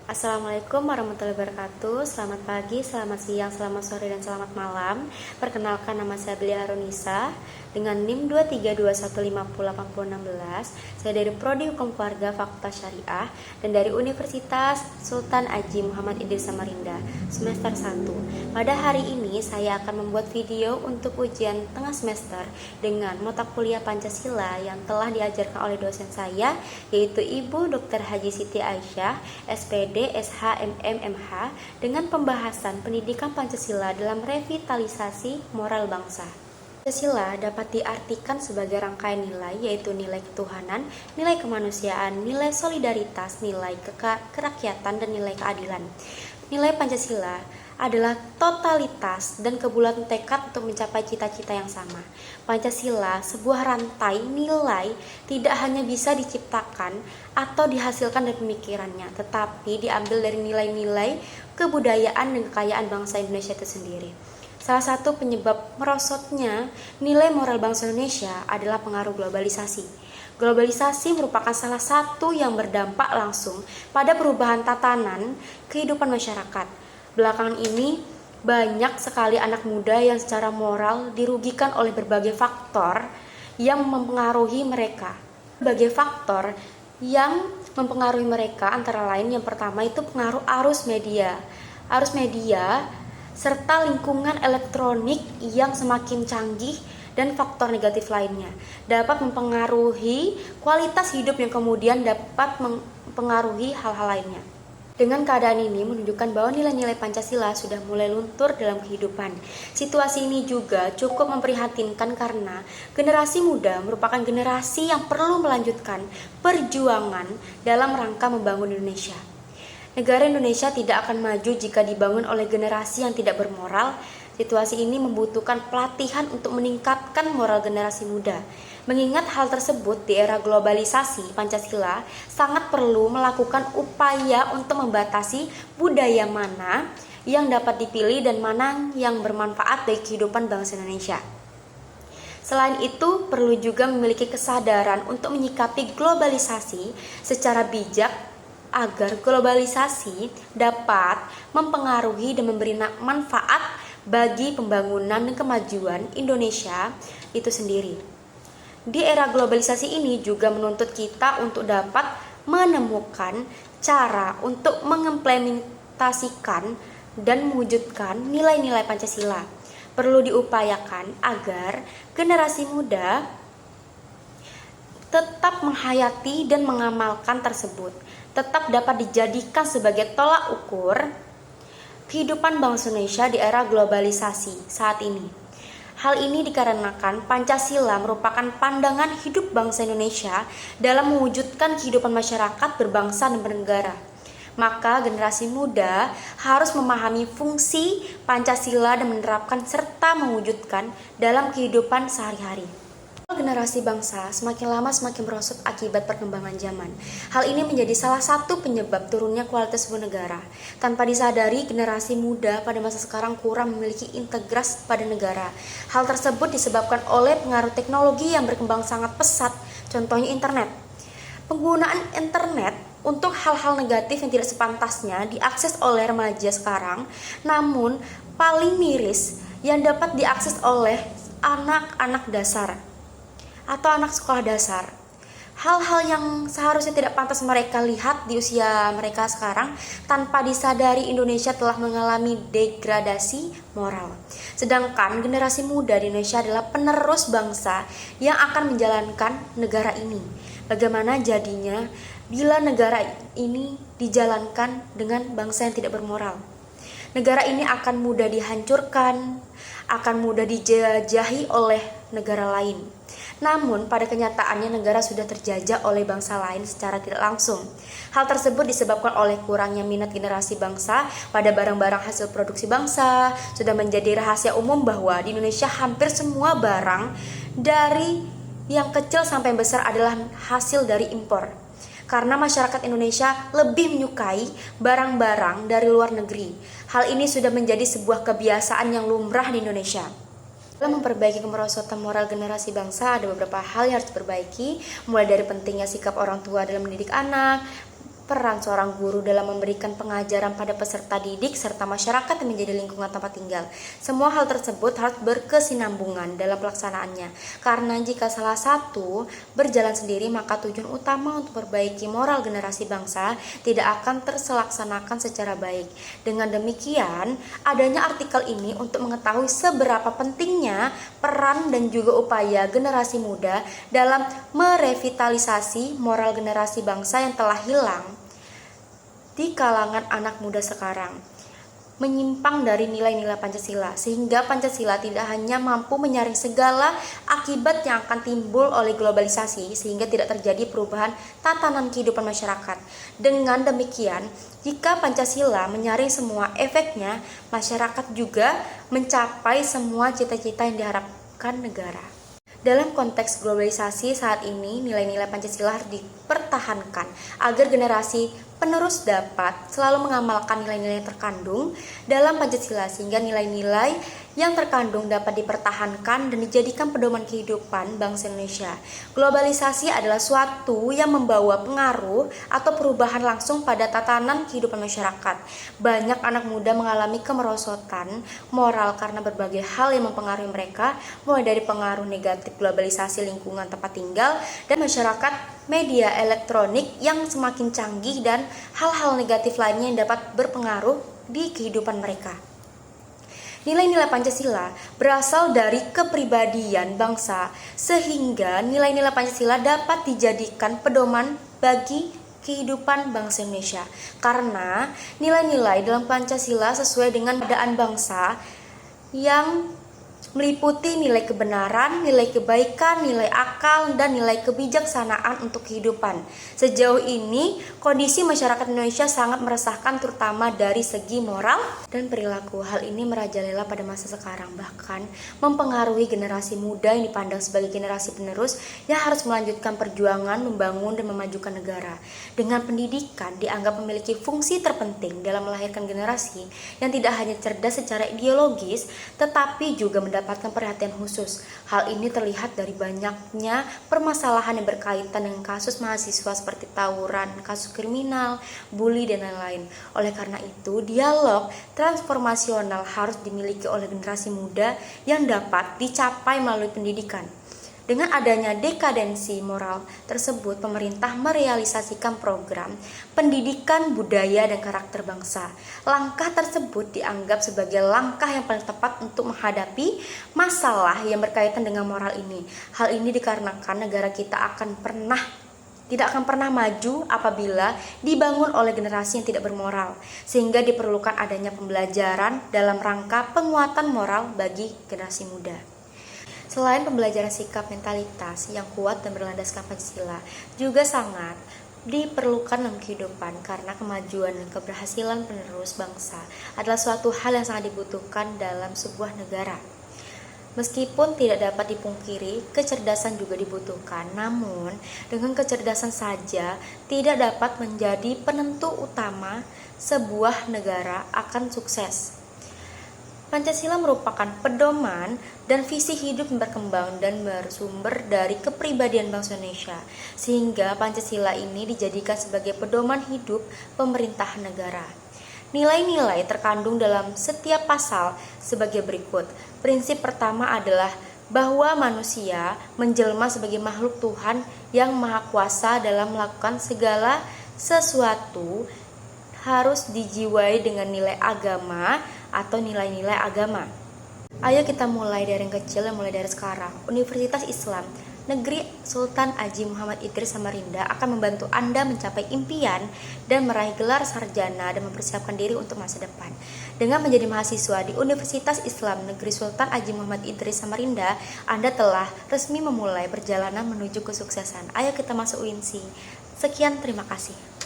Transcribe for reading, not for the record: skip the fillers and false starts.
Assalamualaikum warahmatullahi wabarakatuh. Selamat pagi, selamat siang, selamat sore, dan selamat malam. Perkenalkan, nama saya Belia Harunisa dengan NIM 232150816. Saya dari Prodi Hukum Keluarga Fakultas Syariah dan dari Universitas Sultan Haji Muhammad Idris Samarinda, semester 1. Pada hari ini saya akan membuat video untuk ujian tengah semester dengan mata kuliah Pancasila yang telah diajarkan oleh dosen saya, yaitu Ibu Dr. Haji Siti Aisyah, SPD, SHMMMH, dengan pembahasan pendidikan Pancasila dalam revitalisasi moral bangsa. Pancasila dapat diartikan sebagai rangkaian nilai, yaitu nilai ketuhanan, nilai kemanusiaan, nilai solidaritas, nilai kerakyatan, dan nilai keadilan. Nilai Pancasila adalah totalitas dan kebulatan tekad untuk mencapai cita-cita yang sama. Pancasila, sebuah rantai nilai, tidak hanya bisa diciptakan atau dihasilkan dari pemikirannya, tetapi diambil dari nilai-nilai kebudayaan dan kekayaan bangsa Indonesia itu sendiri. Salah satu penyebab merosotnya nilai moral bangsa Indonesia adalah pengaruh globalisasi. Globalisasi merupakan salah satu yang berdampak langsung pada perubahan tatanan kehidupan masyarakat. Belakangan ini banyak sekali anak muda yang secara moral dirugikan oleh berbagai faktor yang mempengaruhi mereka. Berbagai faktor yang mempengaruhi mereka antara lain yang pertama itu pengaruh arus media. Arus media serta lingkungan elektronik yang semakin canggih dan faktor negatif lainnya dapat mempengaruhi kualitas hidup yang kemudian dapat mempengaruhi hal-hal lainnya. Dengan keadaan ini menunjukkan bahwa nilai-nilai Pancasila sudah mulai luntur dalam kehidupan. Situasi ini juga cukup memprihatinkan karena generasi muda merupakan generasi yang perlu melanjutkan perjuangan dalam rangka membangun Indonesia. Negara Indonesia tidak akan maju jika dibangun oleh generasi yang tidak bermoral. Situasi ini membutuhkan pelatihan untuk meningkatkan moral generasi muda. Mengingat hal tersebut, di era globalisasi, Pancasila sangat perlu melakukan upaya untuk membatasi budaya mana yang dapat dipilih dan mana yang bermanfaat bagi kehidupan bangsa Indonesia. Selain itu, perlu juga memiliki kesadaran untuk menyikapi globalisasi secara bijak agar globalisasi dapat mempengaruhi dan memberi manfaat bagi pembangunan dan kemajuan Indonesia itu sendiri. Di era globalisasi ini juga menuntut kita untuk dapat menemukan cara untuk mengimplementasikan dan mewujudkan nilai-nilai Pancasila. Perlu diupayakan agar generasi muda tetap menghayati dan mengamalkan tersebut, tetap dapat dijadikan sebagai tolak ukur kehidupan bangsa Indonesia di era globalisasi saat ini. Hal ini dikarenakan Pancasila merupakan pandangan hidup bangsa Indonesia dalam mewujudkan kehidupan masyarakat berbangsa dan bernegara. Maka generasi muda harus memahami fungsi Pancasila dan menerapkan serta mewujudkan dalam kehidupan sehari-hari. Generasi bangsa semakin lama semakin merosot akibat perkembangan zaman. Hal ini menjadi salah satu penyebab turunnya kualitas sebuah negara. Tanpa disadari, generasi muda pada masa sekarang kurang memiliki integritas pada negara. Hal tersebut disebabkan oleh pengaruh teknologi yang berkembang sangat pesat, contohnya internet. Penggunaan internet untuk hal-hal negatif yang tidak sepantasnya diakses oleh remaja sekarang, namun paling miris yang dapat diakses oleh anak-anak dasar atau anak sekolah dasar. Hal-hal yang seharusnya tidak pantas mereka lihat di usia mereka sekarang, tanpa disadari Indonesia telah mengalami degradasi moral. Sedangkan generasi muda di Indonesia adalah penerus bangsa yang akan menjalankan negara ini. Bagaimana jadinya bila negara ini dijalankan dengan bangsa yang tidak bermoral? Negara ini akan mudah dihancurkan, akan mudah dijajahi oleh negara lain. Namun pada kenyataannya negara sudah terjajah oleh bangsa lain secara tidak langsung. Hal tersebut disebabkan oleh kurangnya minat generasi bangsa pada barang-barang hasil produksi bangsa. Sudah menjadi rahasia umum bahwa di Indonesia hampir semua barang dari yang kecil sampai yang besar adalah hasil dari impor. Karena masyarakat Indonesia lebih menyukai barang-barang dari luar negeri. Hal ini sudah menjadi sebuah kebiasaan yang lumrah di Indonesia. Dalam memperbaiki kemerosotan moral generasi bangsa, ada beberapa hal yang harus diperbaiki, mulai dari pentingnya sikap orang tua dalam mendidik anak, Peran seorang guru dalam memberikan pengajaran pada peserta didik serta masyarakat yang menjadi lingkungan tempat tinggal. Semua hal tersebut harus berkesinambungan dalam pelaksanaannya. Karena jika salah satu berjalan sendiri, maka tujuan utama untuk memperbaiki moral generasi bangsa tidak akan terlaksanakan secara baik. Dengan demikian, adanya artikel ini untuk mengetahui seberapa pentingnya peran dan juga upaya generasi muda dalam merevitalisasi moral generasi bangsa yang telah hilang di kalangan anak muda sekarang, menyimpang dari nilai-nilai Pancasila, sehingga Pancasila tidak hanya mampu menyaring segala akibat yang akan timbul oleh globalisasi, sehingga tidak terjadi perubahan tatanan kehidupan masyarakat. Dengan demikian, jika Pancasila menyaring semua efeknya, masyarakat juga mencapai semua cita-cita yang diharapkan negara. Dalam konteks globalisasi saat ini, nilai-nilai Pancasila harus dipertahankan agar generasi penerus dapat selalu mengamalkan nilai-nilai yang terkandung dalam Pancasila, sehingga nilai-nilai yang terkandung dapat dipertahankan dan dijadikan pedoman kehidupan bangsa Indonesia. Globalisasi adalah suatu yang membawa pengaruh atau perubahan langsung pada tatanan kehidupan masyarakat. Banyak anak muda mengalami kemerosotan moral karena berbagai hal yang mempengaruhi mereka, mulai dari pengaruh negatif globalisasi lingkungan tempat tinggal dan masyarakat, media elektronik yang semakin canggih, dan hal-hal negatif lainnya yang dapat berpengaruh di kehidupan mereka. Nilai-nilai Pancasila berasal dari kepribadian bangsa, sehingga nilai-nilai Pancasila dapat dijadikan pedoman bagi kehidupan bangsa Indonesia. Karena nilai-nilai dalam Pancasila sesuai dengan keadaan bangsa yang meliputi nilai kebenaran, nilai kebaikan, nilai akal, dan nilai kebijaksanaan untuk kehidupan. Sejauh ini, kondisi masyarakat Indonesia sangat meresahkan, terutama dari segi moral dan perilaku. Hal ini merajalela pada masa sekarang, bahkan mempengaruhi generasi muda yang dipandang sebagai generasi penerus yang harus melanjutkan perjuangan membangun dan memajukan negara. Dengan pendidikan dianggap memiliki fungsi terpenting dalam melahirkan generasi yang tidak hanya cerdas secara ideologis, tetapi juga mendapatkan perhatian khusus. Hal ini terlihat dari banyaknya permasalahan yang berkaitan dengan kasus mahasiswa seperti tawuran, kasus kriminal, bully, dan lain-lain. Oleh karena itu, dialog transformasional harus dimiliki oleh generasi muda yang dapat dicapai melalui pendidikan. Dengan adanya dekadensi moral tersebut, pemerintah merealisasikan program pendidikan budaya dan karakter bangsa. Langkah tersebut dianggap sebagai langkah yang paling tepat untuk menghadapi masalah yang berkaitan dengan moral ini. Hal ini dikarenakan negara kita tidak akan pernah maju apabila dibangun oleh generasi yang tidak bermoral, sehingga diperlukan adanya pembelajaran dalam rangka penguatan moral bagi generasi muda. Selain pembelajaran sikap mentalitas yang kuat dan berlandaskan Pancasila, juga sangat diperlukan dalam kehidupan, karena kemajuan dan keberhasilan penerus bangsa adalah suatu hal yang sangat dibutuhkan dalam sebuah negara. Meskipun tidak dapat dipungkiri, kecerdasan juga dibutuhkan, namun dengan kecerdasan saja tidak dapat menjadi penentu utama sebuah negara akan sukses. Pancasila merupakan pedoman dan visi hidup yang berkembang dan bersumber dari kepribadian bangsa Indonesia, sehingga Pancasila ini dijadikan sebagai pedoman hidup pemerintah negara. Nilai-nilai terkandung dalam setiap pasal sebagai berikut. Prinsip pertama adalah bahwa manusia menjelma sebagai makhluk Tuhan yang Maha Kuasa dalam melakukan segala sesuatu harus dijiwai dengan nilai agama atau nilai-nilai agama. Ayo kita mulai dari yang kecil, mulai dari sekarang. Universitas Islam Negeri Sultan Haji Muhammad Idris Samarinda akan membantu Anda mencapai impian dan meraih gelar sarjana dan mempersiapkan diri untuk masa depan. Dengan menjadi mahasiswa di Universitas Islam Negeri Sultan Haji Muhammad Idris Samarinda, Anda telah resmi memulai perjalanan menuju kesuksesan. Ayo kita masuk UINSI. Sekian, terima kasih.